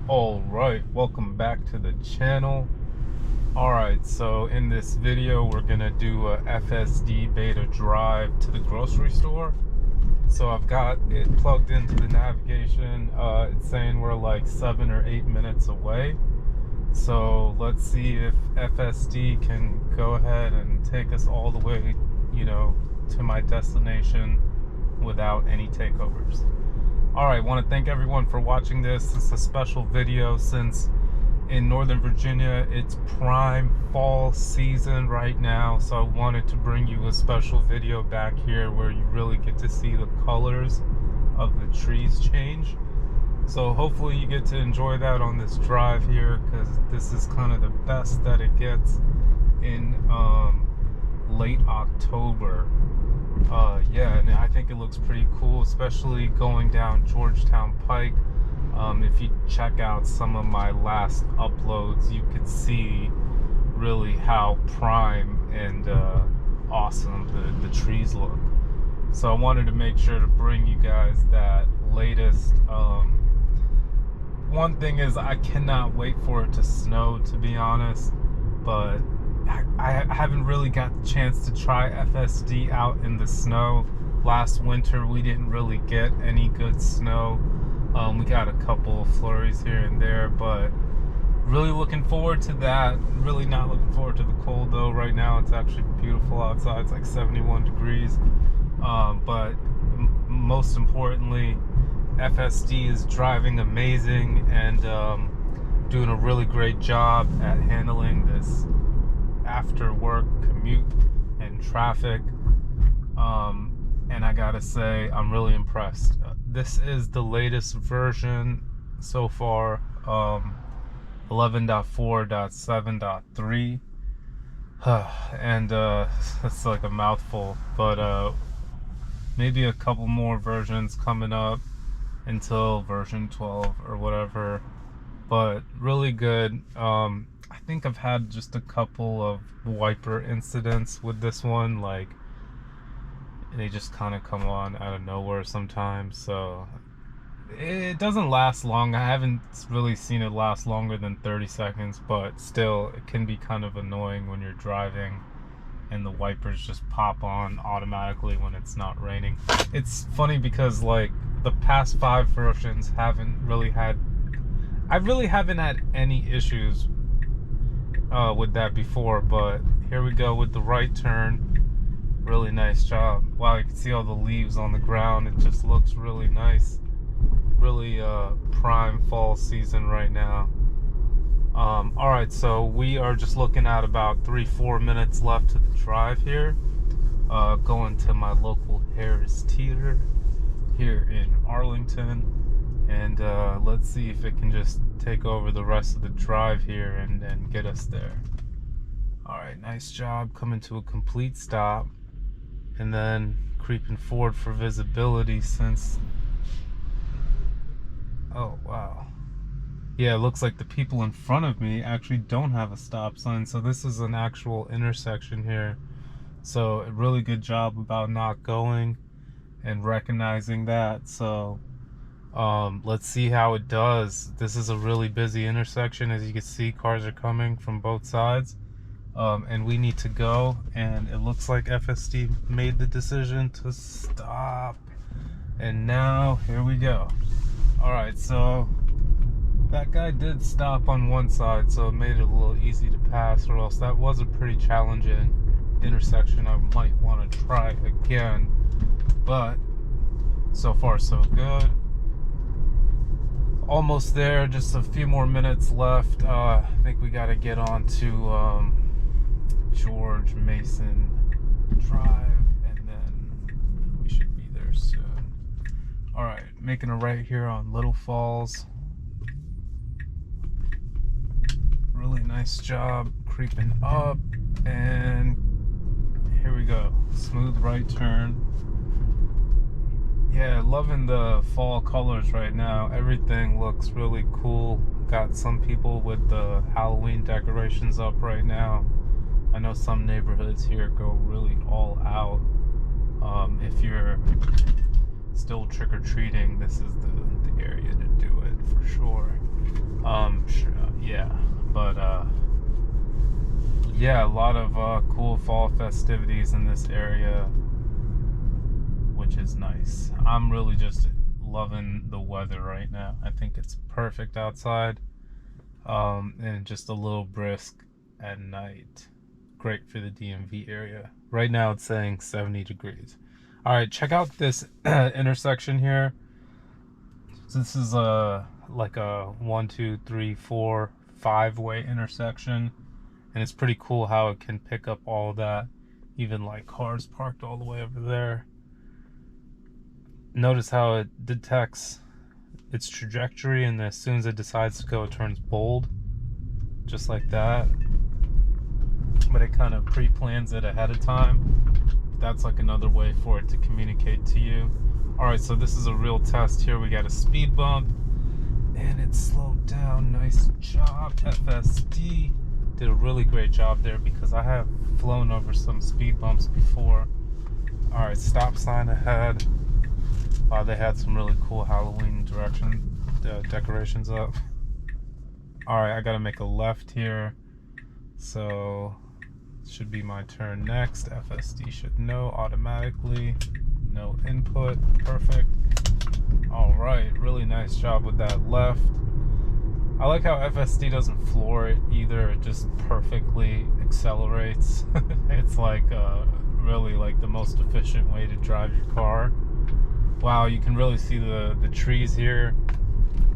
Alright, welcome back to the channel. Alright, so in this video we're gonna do a Fsdbeta drive to the grocery store. So I've got it plugged into the navigation. It's saying we're like 7 or 8 minutes away. So let's see if FSD can go ahead and take us all the way, to my destination without any takeovers. Alright, want to thank everyone for watching this. This is a special video since in Northern Virginia it's prime fall season right now, so I wanted to bring you a special video back here where you really get to see the colors of the trees change. So hopefully you get to enjoy that on this drive here, because this is kind of the best that it gets in late October. Yeah, and I think it looks pretty cool, especially going down Georgetown Pike. If you check out some of my last uploads, you could see really how prime and awesome the trees look. So I wanted to make sure to bring you guys that latest. One thing is, I cannot wait for it to snow, to be honest, but I haven't really got the chance to try FSD out in the snow. Last winter we didn't really get any good snow. We got a couple of flurries here and there, but really looking forward to that. Really not looking forward to the cold though. Right now it's actually beautiful outside. It's like 71 degrees. But most importantly, FSD is driving amazing and doing a really great job at handling this after work commute and traffic, and I gotta say I'm really impressed. This is the latest version so far, 11.4.7.3, and it's like a mouthful, but maybe a couple more versions coming up until version 12 or whatever, but really good. I think I've had just a couple of wiper incidents with this one, like they just kind of come on out of nowhere sometimes, so it doesn't last long. I haven't really seen it last longer than 30 seconds, but still it can be kind of annoying when you're driving and the wipers just pop on automatically when it's not raining. It's funny because like the past 5 versions I really haven't had any issues with that before, but here we go with the right turn. Really nice job. Wow, you can see all the leaves on the ground. It just looks really nice. Really prime fall season right now. Alright, so we are just looking at about 3-4 minutes left to the drive here. Going to my local Harris Teeter here in Arlington, and let's see if it can just take over the rest of the drive here and get us there. Alright, nice job coming to a complete stop and then creeping forward for visibility since, oh wow, yeah, it looks like the people in front of me actually don't have a stop sign, so this is an actual intersection here. So a really good job about not going and recognizing that. So let's see how it does. This is a really busy intersection. As you can see, cars are coming from both sides, and we need to go, and it looks like FSD made the decision to stop, and now here we go. Alright, so that guy did stop on one side, so it made it a little easy to pass, or else that was a pretty challenging intersection. I might want to try again, but so far so good. Almost there, just a few more minutes left. I think we got to get on to George Mason Drive, and then we should be there soon. Alright, making a right here on Little Falls. Really nice job creeping up, and here we go. Smooth right turn. Yeah, loving the fall colors right now. Everything looks really cool. Got some people with the Halloween decorations up right now. I know some neighborhoods here go really all out. If you're still trick-or-treating, this is the area to do it for sure. Sure, yeah, but yeah, a lot of cool fall festivities in this area, which is nice. I'm really just loving the weather right now. I think it's perfect outside, and just a little brisk at night. Great for the DMV area. Right now it's saying 70 degrees. All right, check out this intersection here. So this is like a 1, 2, 3, 4, 5-way intersection, and it's pretty cool how it can pick up all that, even like cars parked all the way over there. Notice how it detects its trajectory, and as soon as it decides to go, it turns bold, just like that. But it kind of pre-plans it ahead of time. That's like another way for it to communicate to you. All right, so this is a real test here. We got a speed bump, and it slowed down. Nice job, FSD. Did a really great job there, because I have flown over some speed bumps before. All right, stop sign ahead. Wow, they had some really cool Halloween decorations up. All right, I gotta make a left here. So it should be my turn next. FSD should know automatically. No input, perfect. All right, really nice job with that left. I like how FSD doesn't floor it either. It just perfectly accelerates. It's like really like the most efficient way to drive your car. Wow, you can really see the trees here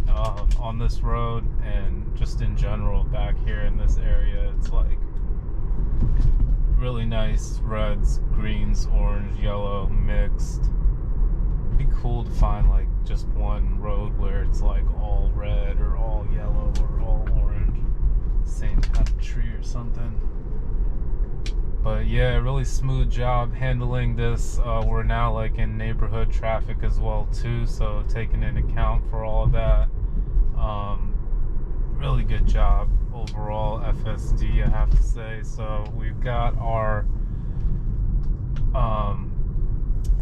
on this road, and just in general back here in this area. It's like really nice reds, greens, orange, yellow mixed. It'd be cool to find like just one road where it's like all red or all yellow or all orange, same kind of tree or something. But yeah, really smooth job handling this. We're now like in neighborhood traffic as well too, so taking into account for all of that. Really good job overall, FSD, I have to say. So we've got our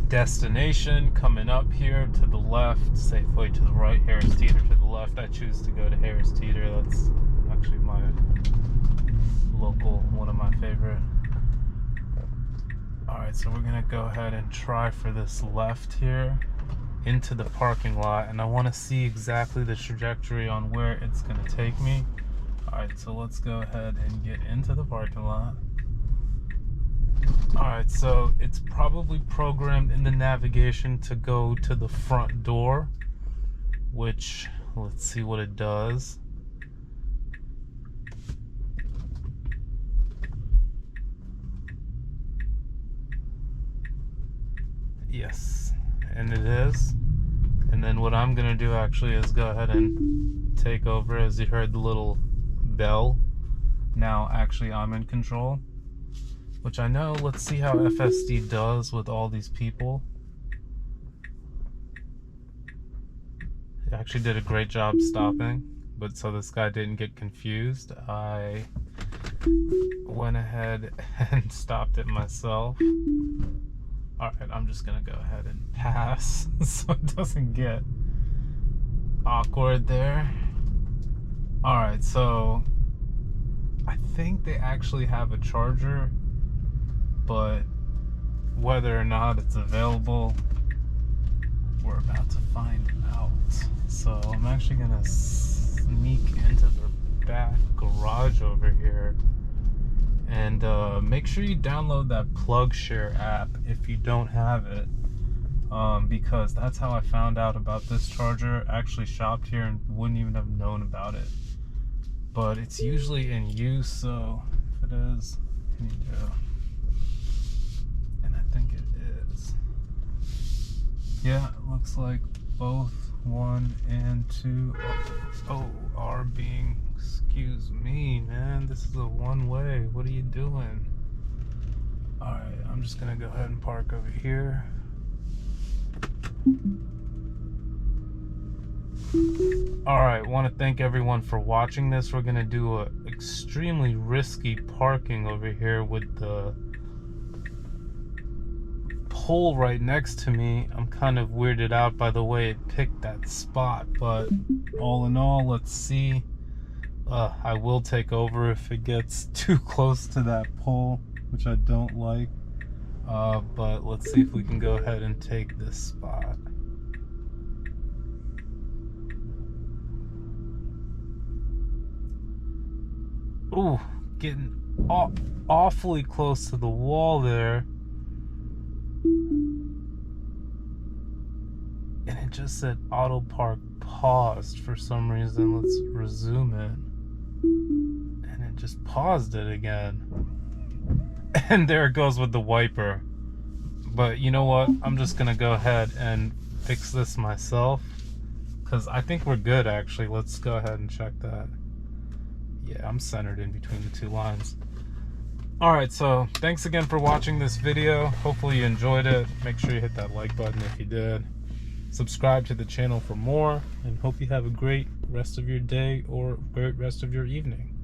destination coming up here to the left, Safeway to the right, Harris Teeter to the left. I choose to go to Harris Teeter. That's actually my local, one of my favorite. Alright, so we're gonna go ahead and try for this left here into the parking lot, and I want to see exactly the trajectory on where it's gonna take me. Alright, so let's go ahead and get into the parking lot. Alright, so it's probably programmed in the navigation to go to the front door, which, let's see what it does. Yes, and it is. And then what I'm gonna do actually is go ahead and take over. As you heard the little bell, now actually I'm in control, which I know. Let's see how FSD does with all these people. It actually did a great job stopping, but so this guy didn't get confused, I went ahead and stopped it myself. Alright, I'm just gonna go ahead and pass so it doesn't get awkward there. Alright, so I think they actually have a charger, but whether or not it's available, we're about to find out. So I'm actually gonna sneak into the back garage over here. And make sure you download that PlugShare app if you don't have it, because that's how I found out about this charger. I actually shopped here and wouldn't even have known about it. But it's usually in use, so if it is, here you go. And I think it is. Yeah, it looks like both 1 and 2 are being... Excuse me, man, this is a one-way. What are you doing? Alright, I'm just gonna go ahead and park over here. Alright, want to thank everyone for watching this. We're gonna do a extremely risky parking over here with the pole right next to me. I'm kind of weirded out by the way it picked that spot, but all in all, let's see. I will take over if it gets too close to that pole, which I don't like. But let's see if we can go ahead and take this spot. Ooh, getting awfully close to the wall there. And it just said auto park paused for some reason. Let's resume it. And it just paused it again. And there it goes with the wiper. But you know what? I'm just gonna go ahead and fix this myself, because I think we're good actually. Let's go ahead and check that. Yeah, I'm centered in between the two lines. Alright, so thanks again for watching this video. Hopefully you enjoyed it. Make sure you hit that like button if you did. Subscribe to the channel for more, and hope you have a great rest of your day or great rest of your evening.